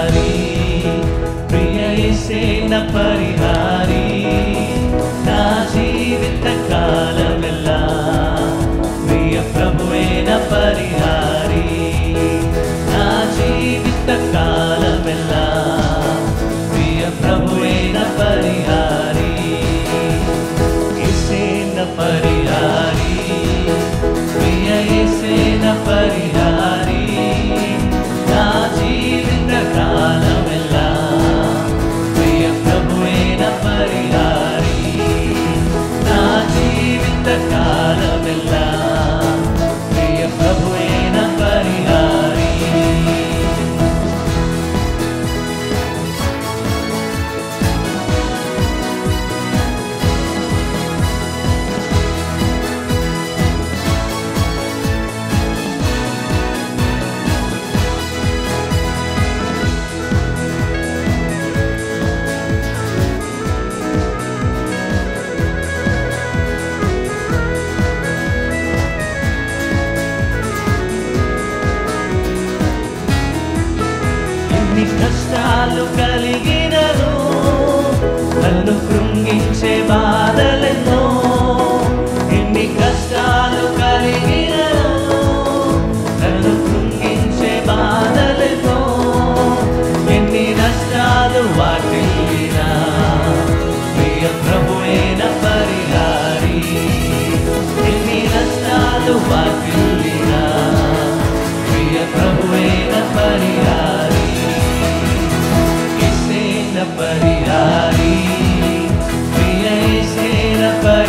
పరిహారి, ప్రియ యేసేన పరిహారి, నా జీవిత కాలమెల్లా ప్రియ ప్రభువేన పరిహారి, నా జీవిత కాలమెల్లా ప్రియ ప్రభువేన పరిహారి, యేసేన పరిహారి, ప్రియ యేసేన పరిహారి, నా జీవిత కాలమెల్లా ప్రియ ప్రభువేన పరిహారి, నా జీవిత కాలమెల్లా ప్రియ ప్రభువేన పరిహారి. ఎన్ని కష్టాలు కలిగినను, నన్ను కృంగించే బాధలెన్నో, ఎన్ని కష్టాలు కలిగినను, నన్ను కృంగించే బాధలెన్నో, ఎన్ని నష్టాలు వాటిల్లినా ప్రియ ప్రభువేన పరిహారి, ఎన్ని నష్టాలు వాటిల్లినా ప్రియ ప్రభువేన పరిహారి, యేసేన పరిహారి, ప్రియ యేసేన పరిహారి.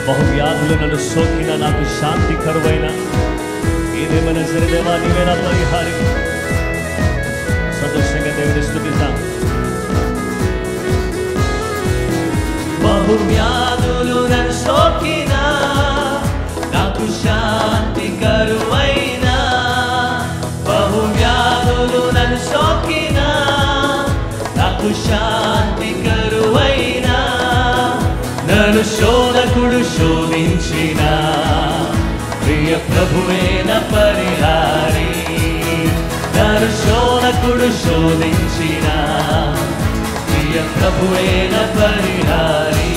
బహువ్యాధులు నన్ను సోకిన నాకు శాంతి కరువైన ఏదేమైనా సరే దేవా నీవే నా పరిహారి. సంతోషంగా దేవుని స్తుతిద్దాం. బహువ్యాధులు నన్ను సోకిన నాకు శాంతి కరువైన, బహువ్యాధులు నన్ను సోకిన నాకు శాంతి కరువైన, నన్ను శోధకుడు శోధించిన ప్రియ ప్రభువేన పరిహారి. నన్ను శోధకుడు శోధించిన ప్రియ ప్రభువేన పరిహారి.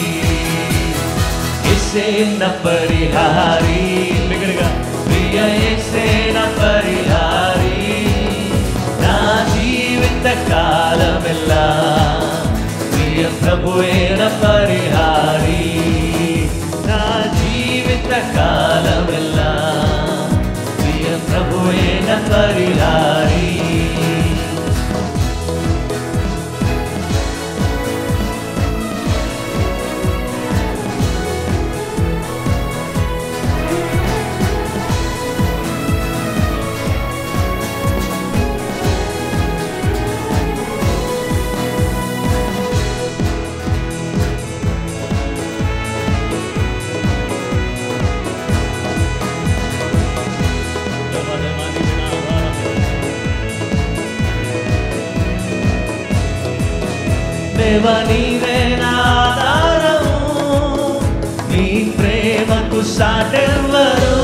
యేసేన పరిహారి, బిగ్గరగా ప్రియ యేసేన పరిహారి. నా జీవిత కాలమెల్లా ప్రియ ప్రభువేన పరిహారి. నా జీవిత కాలమెల్లా ప్రియ ప్రభువేన పరిహారి. దేవా నీవే నా ఆధారము, నీ ప్రేమకు సాటెవ్వరు.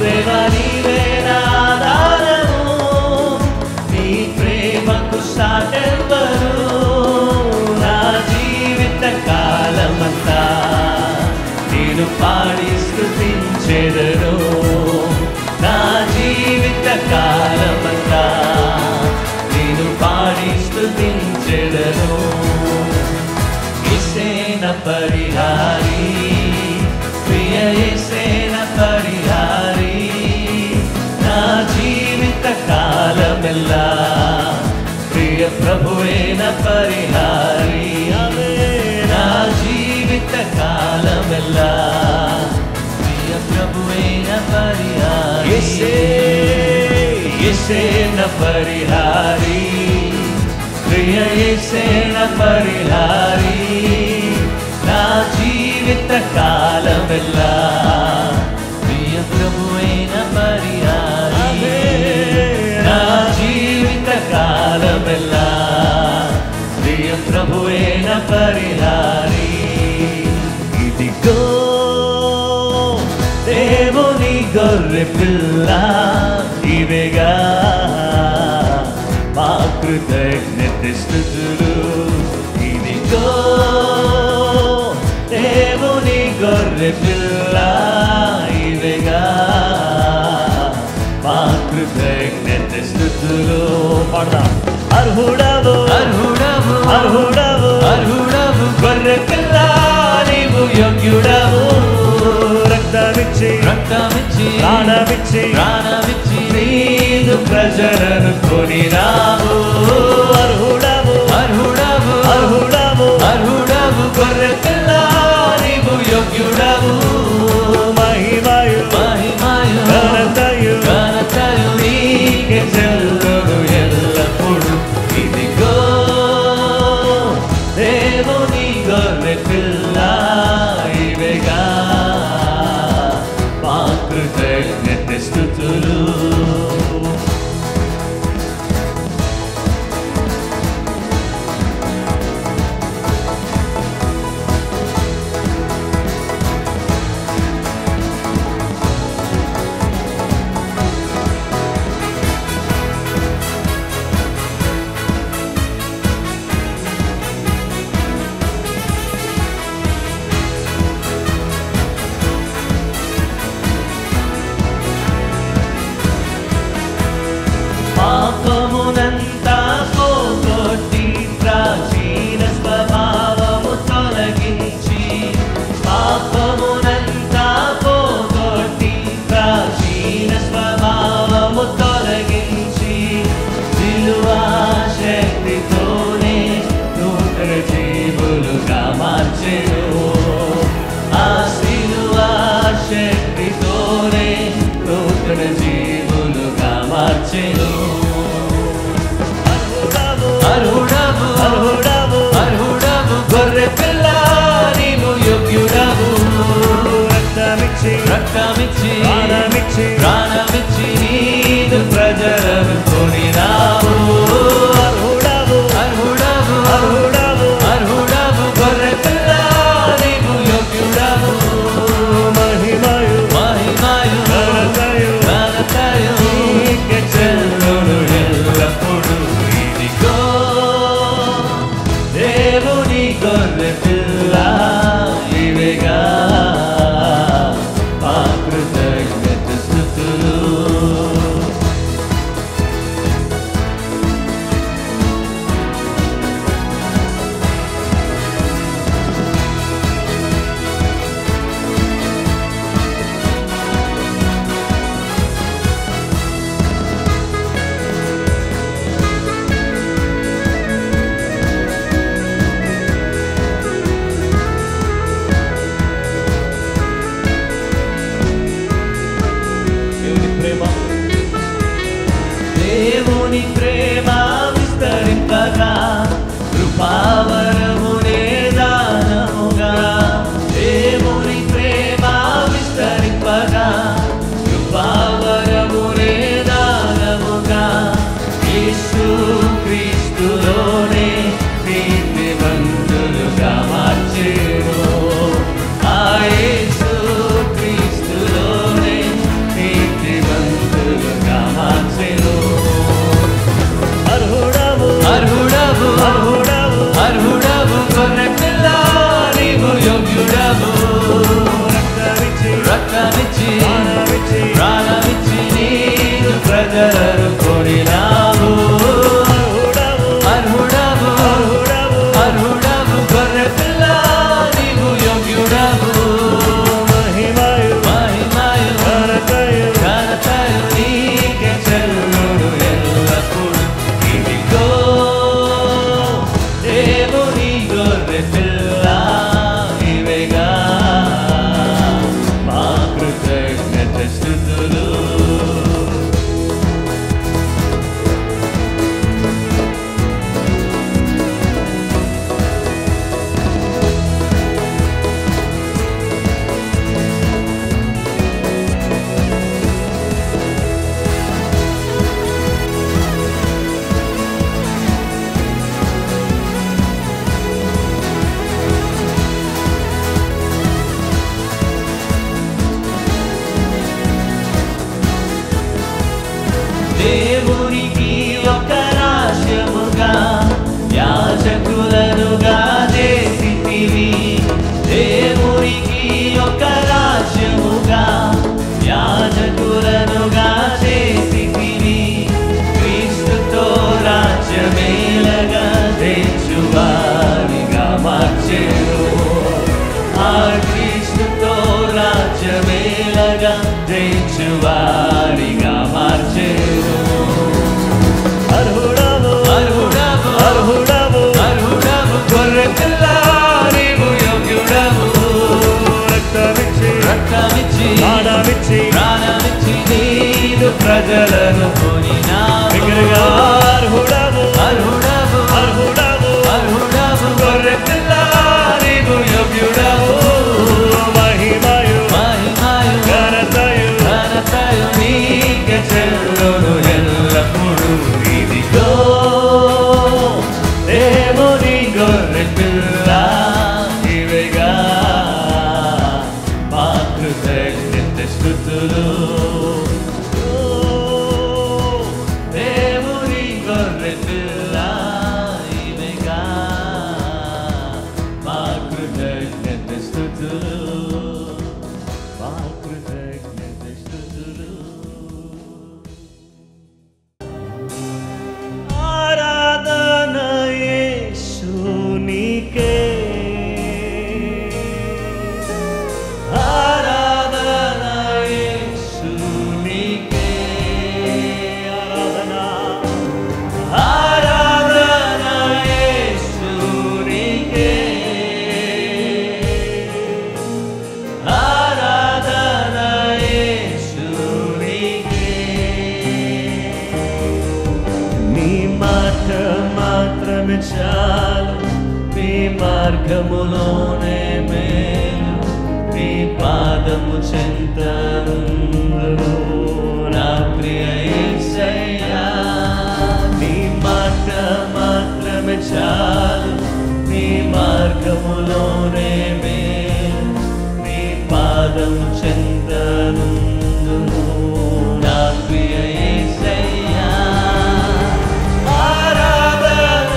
దేవా నీవే నా ఆధారము, నీ ప్రేమకు సాటెవ్వరు. నా జీవిత కాలమంతా నేను పాడి స్తుతించెదను. నా జీవిత కాలమంతా నేను పాడి స్తుతించెదను. యేసేన పరిహారి, ప్రియ యేసేన పరిహారి. నా జీవిత కాలమెల్లా ప్రియ ప్రభువేన పరిహారి. నా జీవిత కాలమెల్లా ప్రియ ప్రభువేన పరిహారి. యేసేన పరిహారి, ప్రియ యేసేన పరిహారి. నా జీవిత కాలమెల్లా ప్రియ ప్రభువేన పరిహారి. నా జీవిత కాలమెల్లా ప్రియ ప్రభువేన పరిహారి. ఇదిగో దేవుని గొర్రె పిల్ల, ఇవేగా మా కృతజ్ఞత స్తుతులు. ఇదిగో దేవుని గొర్రె పిల్ల, ఇవేగా మా కృతజ్ఞత స్తుతులు. పాడదాం. అర్హుడవు అర్హుడవు అర్హుడవు అర్హుడవు గొర్రె పిల్ల, నీవు యోగ్యుడవు. రక్తమిచ్చి రక్తమిచ్చి ప్రాణమిచ్చి ప్రాణమిచ్చి నీదు ప్రజలను కొనినావు. అర్హుడవు అర్హుడవు అర్హుడవు అర్హుడవు గొర్రె పిల్ల, నీవు యోగ్యుడవు. మహిమయు మహిమయు ఘనతయు ఘనతయు నీకే చెల్లును ఎల్లప్పుడు. ఇదిగో దేవుని గొర్రె పిల్ల, ఇవేగా మా కృతజ్ఞత స్తుతులు. పాపమునంతా పోగొట్టి ప్రాచీన స్వభావము తొలగించి, పాపమునంతా పోగొట్టి ప్రాచీన స్వభావము తొలగించి, సిలువా శక్తితోనే నూతన జీవులుగా మార్చెను. ఆ గొర్రె పిల్ల ఇవేగా మా కృతజ్ఞత స్తుతులు. దేవుని ప్రేమ విస్తరింపగా కృపావరమునే దానముగా. దేవుని ప్రేమ విస్తరింపగా కృపావరమునే దానముగా. యేసు క్రీస్తులోనే నీతిమంతులుగా మార్చెను. ఆ యేసు క్రీస్తులోనే నీతిమంతులుగా మార్చెను. అర్హుడవు అర్హుడవు అర్హుడవు అర్హుడవు గొర్రె పిల్ల నీవు యోగ్యుడవు. రక్తమిచ్చి ప్రాణమిచ్చి నీవు ప్రజలను కొనినావు. అర్హుడవు అర్హుడవు గొర్రె పిల్ల నీవు యోగ్యుడవు. మహిమయు ఘనతయు నీకే చెల్లును ఎల్లప్పుడు. ఇదిగో దేవుని గొర్రె పిల్ల ఇవేగా మా కృతజ్ఞత స్తుతులు. దేవునికి ఒక రాజ్యముగా యాజకులనుగా చేసితివి. దేవునికి ఒక రాజ్యముగా యాజకులనుగా చేసితివి. క్రీస్తుతో రాజ్యమేలగా తెచ్చువారిగా మార్చెను. ఆ క్రీస్తుతో రాజ్యమేలగా తెచ్చువారిగా మార్చెను. అర్హుడవు అర్హుడవు అర్హుడవు అర్హుడవు గొర్రె పిల్ల నీవు యోగ్యుడవు. రక్తమిచ్చి ప్రాణమిచ్చి నీవు ప్రజలను కొనినావు. అర్హుడవు అర్హుడవు అర్హుడవు అర్హుడవు గొర్రె పిల్ల నీవు యోగ్యుడవు. మహిమయు ఘనతయు నీకే చెల్లును ఎల్లప్పుడు. ఇదిగో దేవుని గొర్రె పిల్ల ఇవేగా మా కృతజ్ఞత స్తుతులు. దేవుని గొర్రె పిల్ల ఇవేగా మా కృతజ్ఞత స్తుతులు. మా కృతజ్ఞత స్తుతులు. ఆరాధన యేసునికే, ఆరాధన యేసునికే, ఆరాధన యేసునికే, ఆరాధన యేసునికే. నీ మాట మాత్రమే చాలు, నీ మార్గములోనే మేలు, నీ పాదము చెంతనుందును నా ప్రియ యేసయ్యా. నీ మాట మాత్రమే చాలు, నీ మార్గములోనే మేలు, నీ పాదము చెంతనుందును నా ప్రియ యేసయ్యా. ఆరాధన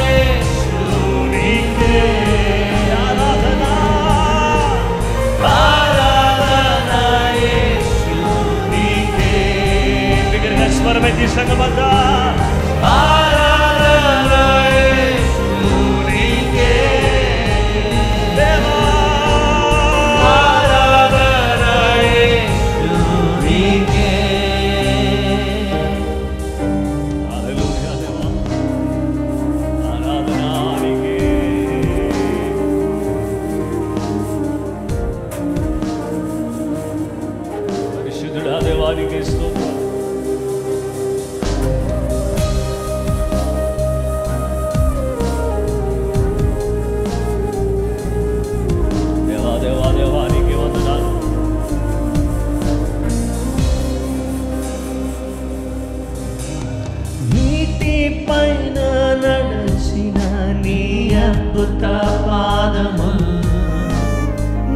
యేసునికే. పాదములు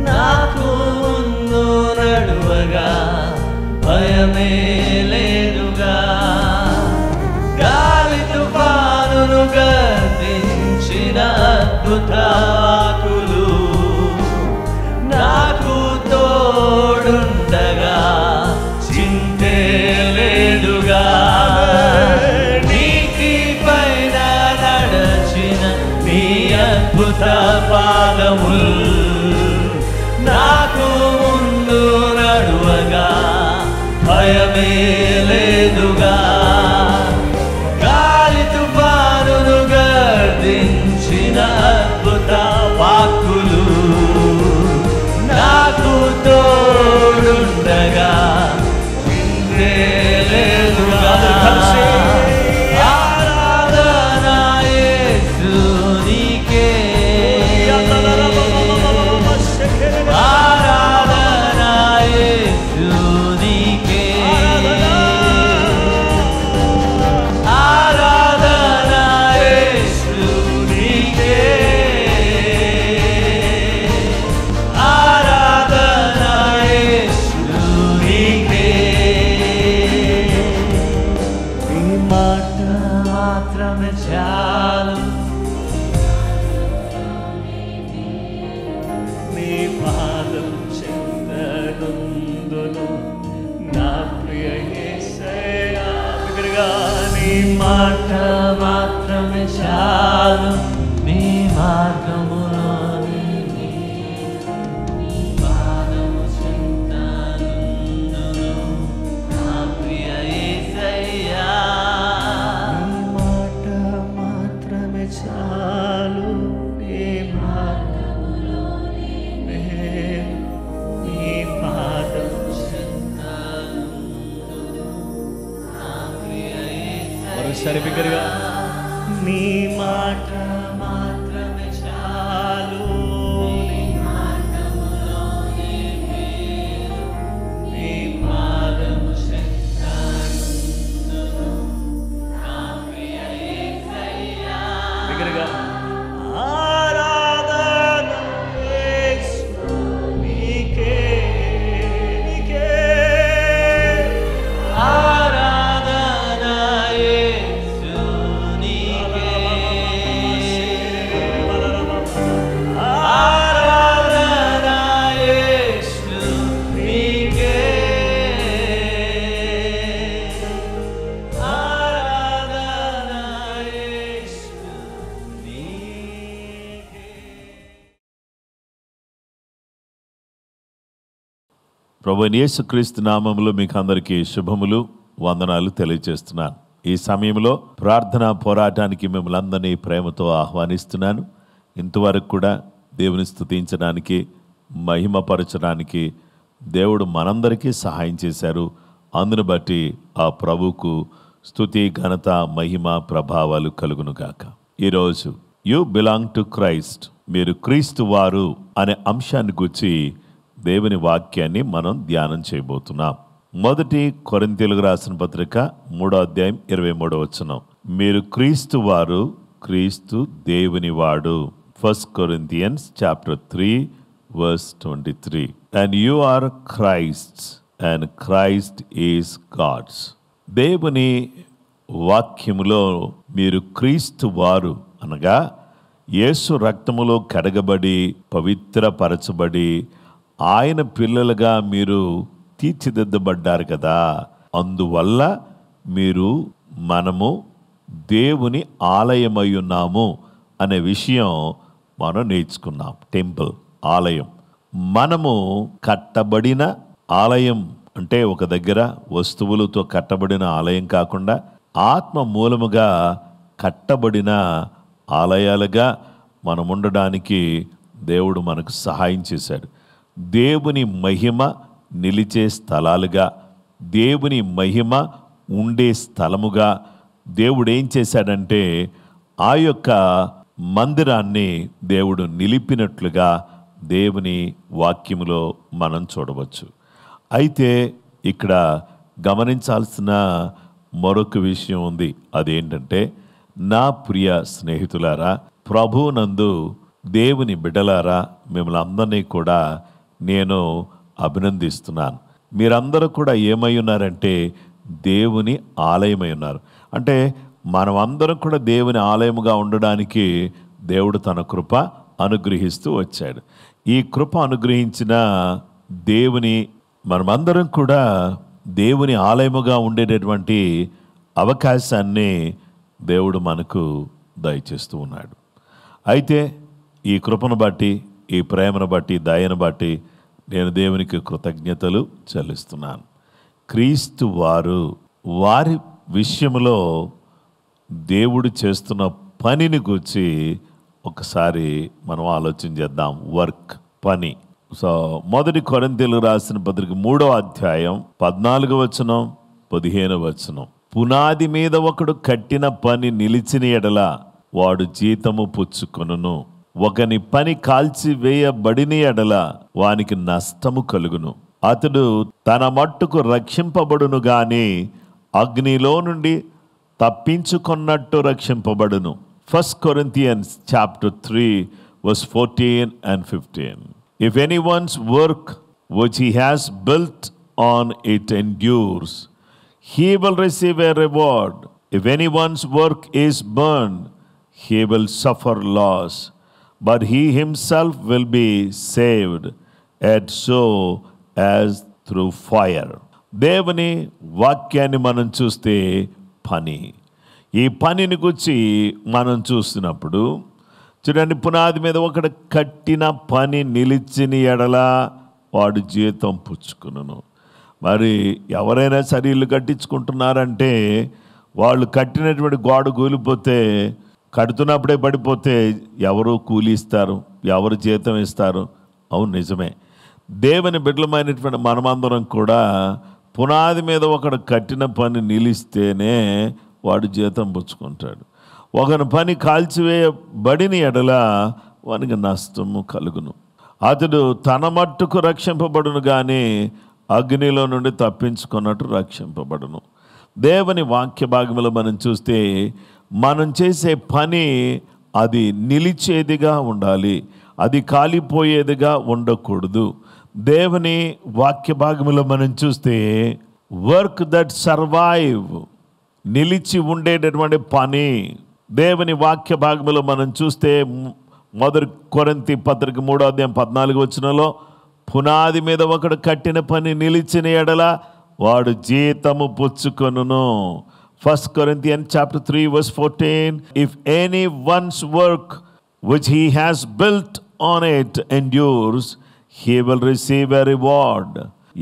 నాకు ముందు నడువగా భయమే లేదుగా. గాలి తుఫానును గర్జించిన అద్భుత వాక్కులు నాకు తోడుండగా చింతే లేదుగా. నీటి పైన నడచిన నీ అద్భుత పాదములు నాకు ముందు నడువగా భయమే లేదుగా. గాలి తుఫానును గర్జించిన అద్భుత వాక్కులు నాకు తోడుండగా చింతే లేదుగా. ఆరాధన యేసు నీకే, ఆరాధన యేసు నీకే, ఆరాధన యేసు నీకే, ఆరాధన యేసు నీకే. నీ మాట మాత్రమే చాలు, నీ పాదం చెందనుందును నా ప్రియ యేసయ్యా. బిగ్గరగా నీ మాట మాత్రమే చాలు, నీ మార్గములో నీ పాదము చెంతనుందును నా ప్రియ యేసయ్యా. మాట మాత్రమే చాలు, నీ మార్గములో నీ పాదం మరోసారి బిగ్గరగా నీ మాట మాత్రమే చాలు, నీ పాదము బిగ్గరగా ఆరాధన యేసు నీకే, నీకే ఆరాధన యేసు నీకే, ఆరాధన యేసు నీకే, ఆరాధన యేసు నీకే. ప్రభువైన యేసుక్రీస్తు నామములో మీకు అందరికీ శుభములు, వందనాలు తెలియజేస్తున్నాను. ఈ సమయంలో ప్రార్థనా పోరాటానికి మిమ్మల్ని అందరినీ ప్రేమతో ఆహ్వానిస్తున్నాను. ఇంతవరకు కూడా దేవుని స్తుతించడానికి, మహిమపరచడానికి దేవుడు మనందరికీ సహాయం చేశారు. అందును బట్టి ఆ ప్రభువుకు స్తుతి, ఘనత, మహిమ, ప్రభావాలు కలుగునుగాక. ఈరోజు యు బిలాంగ్ టు క్రైస్ట్, మీరు క్రీస్తు వారు అనే అంశాన్ని గురించి దేవుని వాక్యాన్ని మనం ధ్యానం చేయబోతున్నాం. మొదటి కొరింథీయులకు రాసిన పత్రిక 3వ అధ్యాయం 23వ వచనం, మీరు క్రీస్తు వారు, క్రీస్తు దేవుని వాడు. 1 Corinthians chapter 3 verse 23. And you are Christ's and Christ is God's. దేవుని వాక్యములో మీరు క్రీస్తు వారు అనగా యేసు రక్తములో కడగబడి పవిత్రపరచబడి ఆయన పిల్లలుగా మీరు తీర్చిదిద్దబడ్డారు కదా. అందువల్ల మనము దేవుని ఆలయమై ఉన్నాము అనే విషయం మనం నేర్చుకున్నాం. టెంపుల్, ఆలయం. మనము కట్టబడిన ఆలయం అంటే ఒక దగ్గర వస్తువులతో కట్టబడిన ఆలయం కాకుండా ఆత్మ మూలముగా కట్టబడిన ఆలయాలుగా మనం ఉండడానికి దేవుడు మనకు సహాయం చేశాడు. దేవుని మహిమ నిలిచే స్థలాలుగా, దేవుని మహిమ ఉండే స్థలముగా దేవుడు ఏం చేశాడంటే ఆ యొక్క మందిరాన్ని దేవుడు నిలిపినట్లుగా దేవుని వాక్యములో మనం చూడవచ్చు. అయితే ఇక్కడ గమనించాల్సిన మరొక విషయం ఉంది. అదేంటంటే, నా ప్రియ స్నేహితులారా, ప్రభువునందు దేవుని బిడ్డలారా, మిమ్మల్ని అందరినీ కూడా నేను అభినందిస్తున్నాను. మీరందరూ కూడా ఏమై ఉన్నారంటే దేవుని ఆలయమై ఉన్నారు. అంటే మనమందరం కూడా దేవుని ఆలయముగా ఉండడానికి దేవుడు తన కృప అనుగ్రహిస్తూ వచ్చాడు. ఈ కృప అనుగ్రహించిన మనమందరం కూడా దేవుని ఆలయముగా ఉండేటటువంటి అవకాశాన్ని దేవుడు మనకు దయచేస్తూ ఉన్నాడు. అయితే ఈ కృపను బట్టి, ఈ ప్రేమను బట్టి, దయను బట్టి నేను దేవునికి కృతజ్ఞతలు చెల్లిస్తున్నాను. క్రీస్తు వారి విషయంలో దేవుడు చేస్తున్న పనిని గురించి ఒకసారి మనం ఆలోచన చేద్దాం. వర్క్, పని. సో 1 కొరింథీయులకు రాసిన పత్రిక 3వ అధ్యాయం 14వ వచనం 15వ వచనం. పునాది మీద ఒకడు కట్టిన పని నిలిచిన ఎడల వాడు జీతము పుచ్చుకొనును. ఒకని పని కాల్చివేయబడిన ఎడల వానికి నష్టము కలుగును. అతడు తన మట్టుకు రక్షింపబడును గాని అగ్నిలో నుండి తప్పించుకున్నట్టు రక్షింపబడును. 1 Corinthians chapter 3 verse 14 and 15. If anyone's work which he has built on it endures, he will receive a reward. If anyone's work is burned, he will suffer loss, but he himself will be saved, as so as through fire. దేవుని వాక్యాన్ని మనం చూస్తే పని, ఈ పనిని గురించి మనం చూస్తున్నప్పుడు చూడండి, పునాది మీద ఒకడు కట్టిన పని నిలిచిన ఎడల వాడు జీతం పుచ్చుకును. మరి ఎవరైనా సరే ఇల్లు కట్టించుకుంటున్నారంటే వాళ్ళు కట్టినటువంటి గోడ కూలిపోతే, కడుతున్నప్పుడే పడిపోతే ఎవరు కూలి ఇస్తారు, ఎవరు జీతం ఇస్తారు? అవును, నిజమే. దేవుని బిడ్డలమైనటువంటి మనమందరం కూడా పునాది మీద ఒకడు కట్టిన పని నిలిస్తేనే వాడు జీతం పుచ్చుకుంటాడు. ఒకని పని కాల్చివేయబడిన ఎడల వానికి నష్టము కలుగును. అతడు తన మట్టుకు రక్షింపబడును కానీ అగ్నిలో నుండి తప్పించుకున్నట్టు రక్షింపబడును. దేవుని వాక్య భాగంలో మనం చూస్తే మనం చేసే పని అది నిలిచేదిగా ఉండాలి, అది కాలిపోయేదిగా ఉండకూడదు. దేవుని వాక్య భాగంలో మనం చూస్తే వర్క్ దట్ సర్వైవ్, నిలిచి ఉండేటటువంటి పని. దేవుని వాక్య భాగంలో మనం చూస్తే 1 కొరింథీ పత్రిక 3వ అధ్యాయం 14వ వచనంలో పునాది మీద ఒకడు కట్టిన పని నిలిచిన ఎడల వాడు జీతము పుచ్చుకొనును. 1 Corinthians chapter 3 verse 14. If anyone's work which he has built on it endures, he will receive a reward.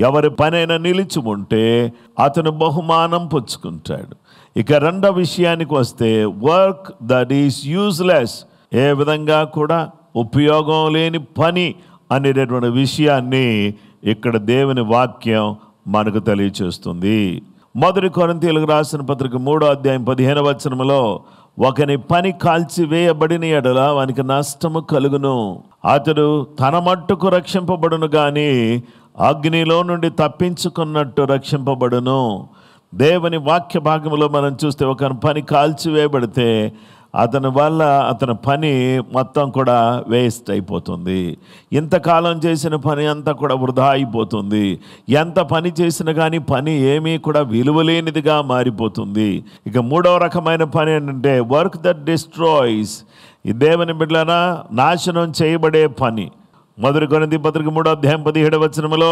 ఎవరి పనైనా నిలిచి ఉంటే అతను బహుమానం పుచ్చుకుంటాడు. ఇక రెండవ విషయానికి వస్తే వర్క్ దట్ ఈస్ యూజ్లెస్, ఏ విధంగా కూడా ఉపయోగం లేని పని అనేటటువంటి విషయాన్ని ఇక్కడ దేవుని వాక్యం మనకు తెలియచేస్తుంది. 1 కొరింథీయులకు రాసిన పత్రిక 3వ అధ్యాయం 15వ వచనంలో ఒకని పని కాల్చివేయబడిన ఎడల వానికి నష్టము కలుగును. అతడు తన మట్టుకు రక్షింపబడును కానీ అగ్నిలో నుండి తప్పించుకున్నట్టు రక్షింపబడును. దేవుని వాక్య భాగంలో మనం చూస్తే ఒకని పని కాల్చివేయబడితే అతని వల్ల అతని పని మొత్తం కూడా వేస్ట్ అయిపోతుంది. ఇంతకాలం చేసిన పని అంతా కూడా వృధా అయిపోతుంది. ఎంత పని చేసినా కానీ పని ఏమీ కూడా విలువలేనిదిగా మారిపోతుంది. ఇక 3వ రకమైన పని ఏంటంటే వర్క్ దట్ డిస్ట్రాయ్స్. ఈ దేవుని బిడ్డలారా, నాశనం చేయబడే పని. 1 కొరింథీ పత్రిక 3వ అధ్యాయం 17వ వచనంలో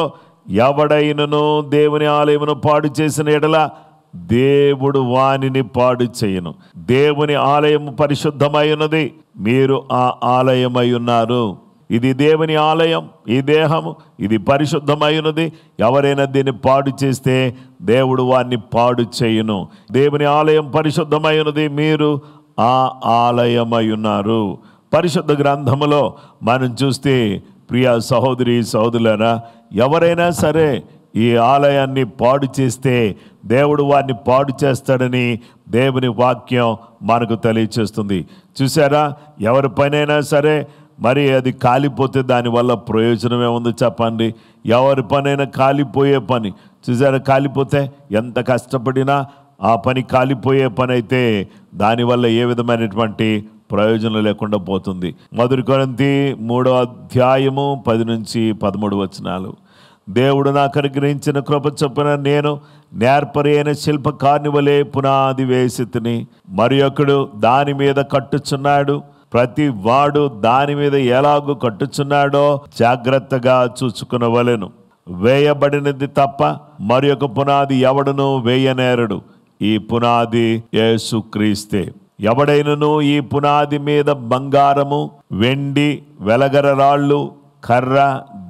ఎవడైనను దేవుని ఆలయమును పాడు చేసిన ఎడల దేవుడు వానిని పాడు చేయను. దేవుని ఆలయము పరిశుద్ధమై ఉన్నది, మీరు ఆ ఆలయమై ఉన్నారు. ఇది దేవుని ఆలయం, ఈ దేహము ఇది పరిశుద్ధమై ఉన్నది. ఎవరైనా దీన్ని పాడు చేస్తే దేవుడు వారిని పాడు చేయును. దేవుని ఆలయం పరిశుద్ధమై ఉన్నది, మీరు ఆ ఆలయమై ఉన్నారు. పరిశుద్ధ గ్రంథములో మనం చూస్తే ప్రియ సహోదరి సహోదరులారా, ఎవరైనా సరే ఈ ఆలయాన్ని పాడు చేస్తే దేవుడు వారిని పాడు చేస్తాడని దేవుని వాక్యం మనకు తెలియచేస్తుంది. చూసారా, ఎవరి పనైనా సరే మరి అది కాలిపోతే దానివల్ల ప్రయోజనం ఏముంది చెప్పండి? ఎవరి పనైనా కాలిపోయే పని చూసారా, కాలిపోతే ఎంత కష్టపడినా ఆ పని కాలిపోయే పని అయితే దానివల్ల ఏ విధమైనటువంటి ప్రయోజనం లేకుండా పోతుంది. 1 కొరింథీ 3:10-13 దేవుడు నాకు అనుగ్రహించిన కృప చొప్పున నేను నేర్పరి అయిన శిల్పకారుని వలె పునాది వేసి తిని, మరి ఒకడు దాని మీద కట్టుచున్నాడు. ప్రతి వాడు దాని మీద ఎలాగూ కట్టుచున్నాడో జాగ్రత్తగా చూసుకునవలెను. వేయబడినది తప్ప మరి ఒక పునాది ఎవడును వేయనేరడు. ఈ పునాది యేసుక్రీస్తే. ఎవడైనను ఈ పునాది మీద బంగారము, వెండి, వెలగర రాళ్ళు, కర్ర,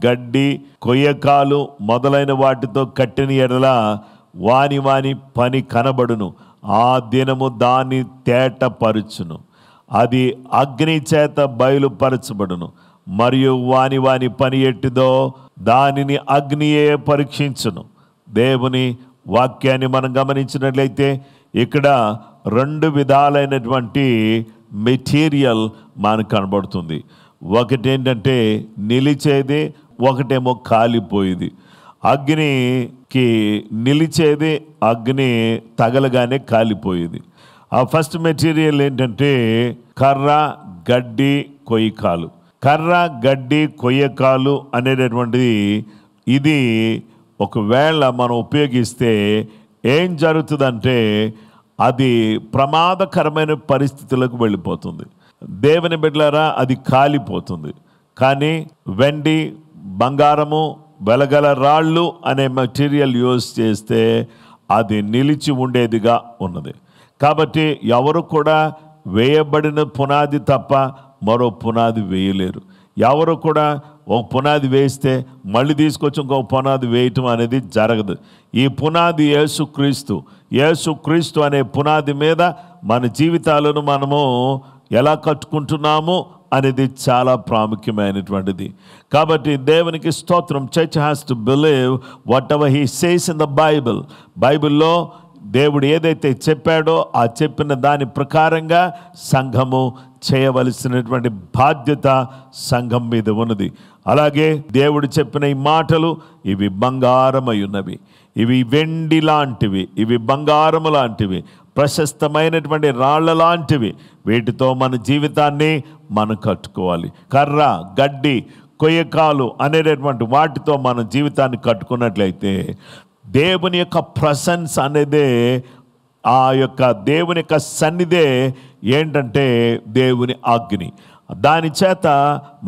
గడ్డి, కొయ్యకాలు మొదలైన వాటితో కట్టిన ఎడల వాని పని కనబడును. ఆ దినము దాన్ని తేటపరుచును. అది అగ్ని చేత బయలుపరచబడును. మరియు వాని పని ఎట్టిదో దానిని అగ్నియే పరీక్షించును. దేవుని వాక్యాన్ని మనం గమనించినట్లయితే ఇక్కడ 2 విధాలైనటువంటి మెటీరియల్ మనకు కనబడుతుంది. ఒకటేంటంటే నిలిచేది, ఒకటేమో కాలిపోయేది. అగ్నికి నిలిచేది, అగ్ని తగలగానే కాలిపోయేది. ఆ ఫస్ట్ మెటీరియల్ ఏంటంటే కర్ర, గడ్డి, కొయ్యకాలు. కర్ర, గడ్డి, కొయ్యకాలు అనేటటువంటిది ఇది ఒకవేళ మనం ఉపయోగిస్తే ఏం జరుగుతుందంటే అది ప్రమాదకరమైన పరిస్థితులకు వెళ్ళిపోతుంది. దేవుని బిడ్డలారా, అది కాలిపోతుంది. కానీ వెండి, బంగారము, వెలగల రాళ్ళు అనే మెటీరియల్ యూజ్ చేస్తే అది నిలిచి ఉండేదిగా ఉన్నది. కాబట్టి ఎవరు కూడా వేయబడిన పునాది తప్ప మరో పునాది వేయలేరు. ఎవరు కూడా ఒక పునాది వేస్తే మళ్ళీ తీసుకొచ్చి ఇంకొక పునాది వేయటం అనేది జరగదు. ఈ పునాది యేసుక్రీస్తు. యేసుక్రీస్తు అనే పునాది మీద మన జీవితాలను మనము ఎలా కట్టుకుంటున్నాము అనేది చాలా ప్రాముఖ్యమైనటువంటిది. కాబట్టి దేవునికి స్తోత్రం. Church has to believe what ever he says in the Bible. బైబిల్లో దేవుడు ఏదైతే చెప్పాడో ఆ చెప్పిన దాని ప్రకారంగా సంఘము చేయవలసినటువంటి బాధ్యత సంఘం మీద ఉన్నది. అలాగే దేవుడు చెప్పిన ఈ మాటలు ఇవి బంగారమై ఉన్నవి, ఇవి వెండి లాంటివి, ఇవి బంగారము లాంటివి, ప్రశస్తమైనటువంటి రాళ్ల లాంటివి. వీటితో మన జీవితాన్ని మనం కట్టుకోవాలి. కర్ర, గడ్డి, కొయ్యకాలు అనేటటువంటి వాటితో మన జీవితాన్ని కట్టుకున్నట్లయితే దేవుని యొక్క ప్రసెన్స్ అనేదే, ఆ యొక్క దేవుని యొక్క సన్నిధే ఏంటంటే దేవుని అగ్ని. దాని చేత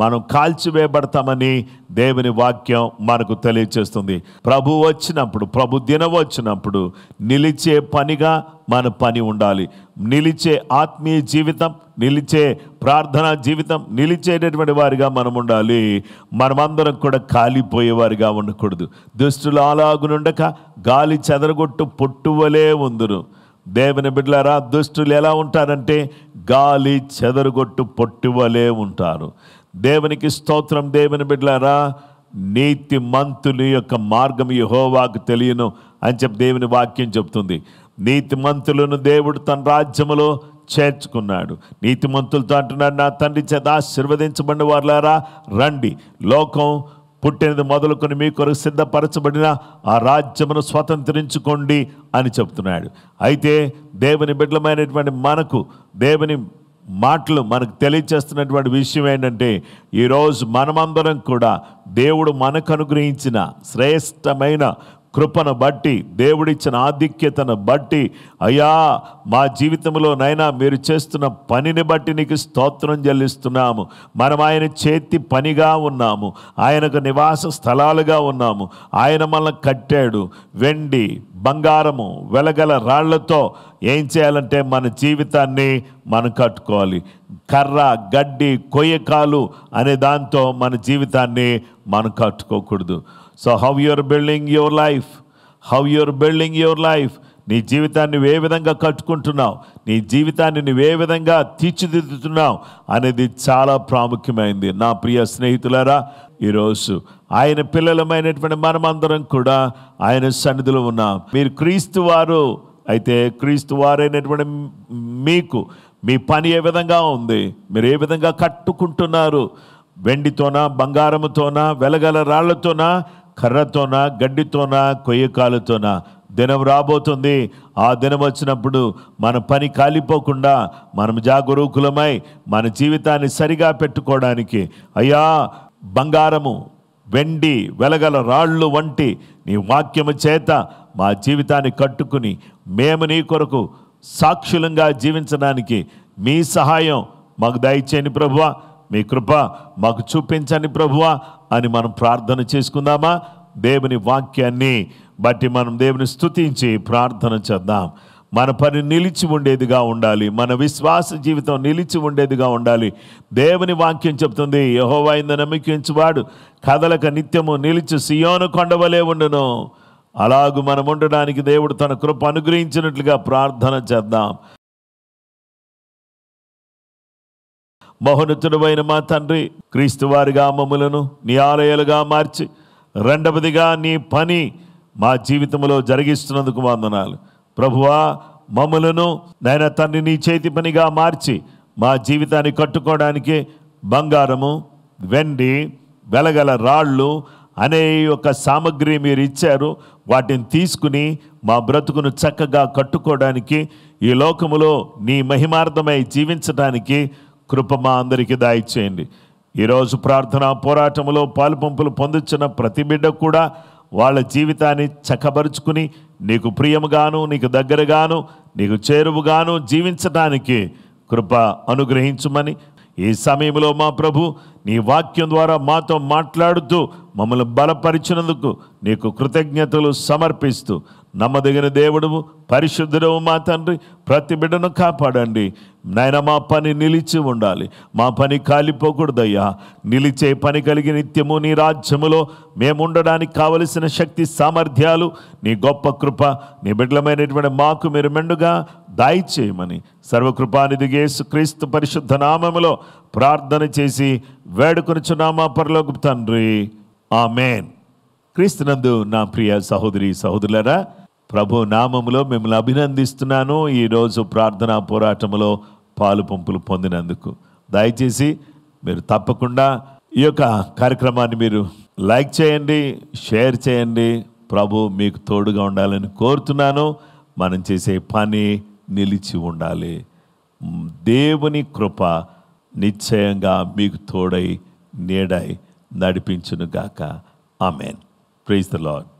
మనం కాల్చివేయబడతామని దేవుని వాక్యం మనకు తెలియచేస్తుంది. ప్రభు వచ్చినప్పుడు, ప్రభు దినం వచ్చినప్పుడు నిలిచే పనిగా మన పని ఉండాలి. నిలిచే ఆత్మీయ జీవితం, నిలిచే ప్రార్థనా జీవితం, నిలిచేటటువంటి వారిగా మనం ఉండాలి. మనమందరం కూడా కాలిపోయేవారిగా ఉండకూడదు. దుష్టులు అలాగునుండక గాలి చెదరగొట్టు పొట్టువలే ఉందురు. దేవుని బిడ్డలారా, దుష్టులు ఎలా ఉంటారంటే గాలి చెదరగొట్టు పొట్టువలే ఉంటారు. దేవునికి స్తోత్రం. దేవుని బిడ్డలారా, నీతి మంతుని యొక్క మార్గం యెహోవాకు తెలియను అని చెప్పి దేవుని వాక్యం చెప్తుంది. నీతి మంతులను దేవుడు తన రాజ్యములో చేర్చుకున్నాడు. నీతి మంతులతో అంటున్నాడు, నా తండ్రి చేత ఆశీర్వదించబడిన వారులారా రండి, లోకం పుట్టినది మొదలుకొని మీ కొరకు సిద్ధపరచబడిన ఆ రాజ్యమును స్వతంత్రించుకోండి అని చెప్తున్నాడు. అయితే దేవుని బిడ్డలమైనటువంటి మనకు దేవుని మాటలు మనకు తెలియచేస్తున్నటువంటి విషయం ఏంటంటే, ఈరోజు మనమందరం కూడా దేవుడు మనకు అనుగ్రహించిన శ్రేష్టమైన కృపను బట్టి, దేవుడిచ్చిన ఆధిక్యతను బట్టి, అయ్యా మా జీవితంలో నైనా మీరు చేస్తున్న పనిని బట్టి నీకు స్తోత్రం చెల్లిస్తున్నాము. మనం ఆయన చేతి పనిగా ఉన్నాము, ఆయనకు నివాస స్థలాలుగా ఉన్నాము. ఆయన మనల్ని కట్టాడు. వెండి, బంగారము, వెలగల రాళ్లతో ఏం చేయాలంటే మన జీవితాన్ని మనం కట్టుకోవాలి. కర్ర, గడ్డి, కొయ్యకాలు అనే దాంతో మన జీవితాన్ని మనం కట్టుకోకూడదు. So how you are building your life, how you are building your life. నీ జీవితాన్ని నువ్వు ఏ విధంగా కట్టుకుంటున్నావు, నీ జీవితాన్ని నువ్వు ఏ విధంగా తీర్చిదిద్దుతున్నావు అనేది చాలా ప్రాముఖ్యమైనది. నా ప్రియ స్నేహితులారా, ఈరోజు ఆయన పిల్లలమైనటువంటి మనమందరం కూడా ఆయన సన్నిధిలో ఉన్నాం. మీరు క్రీస్తు వారు అయితే, క్రీస్తు వారైనటువంటి మీకు మీ పని ఏ విధంగా ఉంది, మీరు ఏ విధంగా కట్టుకుంటున్నారు? వెండితోనా, బంగారముతోనా, వెలగల రాళ్లతోనా, కర్రతోనా, గడ్డితోనా, కొయ్యకాలతోనా? దినం రాబోతుంది. ఆ దినం వచ్చినప్పుడు మన పని కాలిపోకుండా మనం జాగరూకులమై మన జీవితాన్ని సరిగా పెట్టుకోవడానికి, అయ్యా బంగారము వెండి వెలగల రాళ్ళు వంటి నీ వాక్యము చేత మా జీవితాన్ని కట్టుకుని మేము నీ కొరకు సాక్షులంగా జీవించడానికి మీ సహాయం మాకు దయచేయండి ప్రభువా, మీ కృప మాకు చూపించండి ప్రభువా అని మనం ప్రార్థన చేసుకుందామా? దేవుని వాక్యాన్ని బట్టి మనం దేవుని స్తుతించి ప్రార్థన చేద్దాం. మన పని నిలిచి ఉండేదిగా ఉండాలి, మన విశ్వాస జీవితం నిలిచి ఉండేదిగా ఉండాలి. దేవుని వాక్యం చెప్తుంది, యెహోవా యందు నమ్మకించువాడు కదలక నిత్యము నిలిచి సియోను కొండవలే ఉండును. అలాగూ మనం ఉండడానికి దేవుడు తన కృప అనుగ్రహించినట్లుగా ప్రార్థన చేద్దాం. మహోన్నతుడైన మా తండ్రి, క్రీస్తు వారిగా మమ్ములను నీ ఆలయాలుగా మార్చి రెండవదిగా నీ పని మా జీవితంలో జరిగిస్తున్నందుకు వందనాలు ప్రభువా. మమ్ములను నాయన తండ్రి నీ చేతి పనిగా మార్చి మా జీవితాన్ని కట్టుకోవడానికి బంగారము వెండి వెలగల రాళ్ళు అనే యొక్క సామగ్రి మీరు ఇచ్చారు. వాటిని తీసుకుని మా బ్రతుకును చక్కగా కట్టుకోవడానికి, ఈ లోకములో నీ మహిమార్థమై జీవించడానికి కృప మా అందరికీ దయచేయండి. ఈరోజు ప్రార్థనా పోరాటంలో పాలుపంపులు పొందుతున్న ప్రతి బిడ్డ కూడా వాళ్ళ జీవితాన్ని చక్కబరుచుకుని నీకు ప్రియముగాను, నీకు దగ్గరగాను, నీకు చేరువుగాను జీవించడానికి కృప అనుగ్రహించుమని ఈ సమయంలో మా ప్రభు నీ వాక్యం ద్వారా మాతో మాట్లాడుతూ మమ్మల్ని బలపరిచినందుకు నీకు కృతజ్ఞతలు సమర్పిస్తూ, నమ్మదగిన దేవుడు పరిశుద్ధుడు మా తండ్రి, ప్రతి బిడ్డను కాపాడండి నాయన. మా పని నిలిచి ఉండాలి, మా పని కాలిపోకూడదయ్యా. నిలిచే పని కలిగి నిత్యము నీ రాజ్యములో మేము ఉండడానికి కావలసిన శక్తి సామర్థ్యాలు, నీ గొప్ప కృప నీ బిడ్డలమైనటువంటి మాకు మీరు మెండుగా దయచేయమని సర్వకృపానిధి యేసుక్రీస్తు పరిశుద్ధ నామములో ప్రార్థన చేసి వేడుకొనుచున్నామా పరలోకపు తండ్రి, ఆమేన్. క్రీస్తునందు నా ప్రియ సహోదరి సహోదరులారా, ప్రభు నామములో మిమ్మల్ని అభినందిస్తున్నాను. ఈరోజు ప్రార్థనా పోరాటంలో పాలు పంపులు పొందినందుకు దయచేసి మీరు తప్పకుండా ఈ యొక్క కార్యక్రమాన్ని మీరు లైక్ చేయండి, షేర్ చేయండి. ప్రభు మీకు తోడుగా ఉండాలని కోరుతున్నాను. మనం చేసే పని నిలిచి ఉండాలి. దేవుని కృప నిశ్చయంగా మీకు తోడై నీడై నడిపించునుగాక. ఆమేన్. Praise the lord.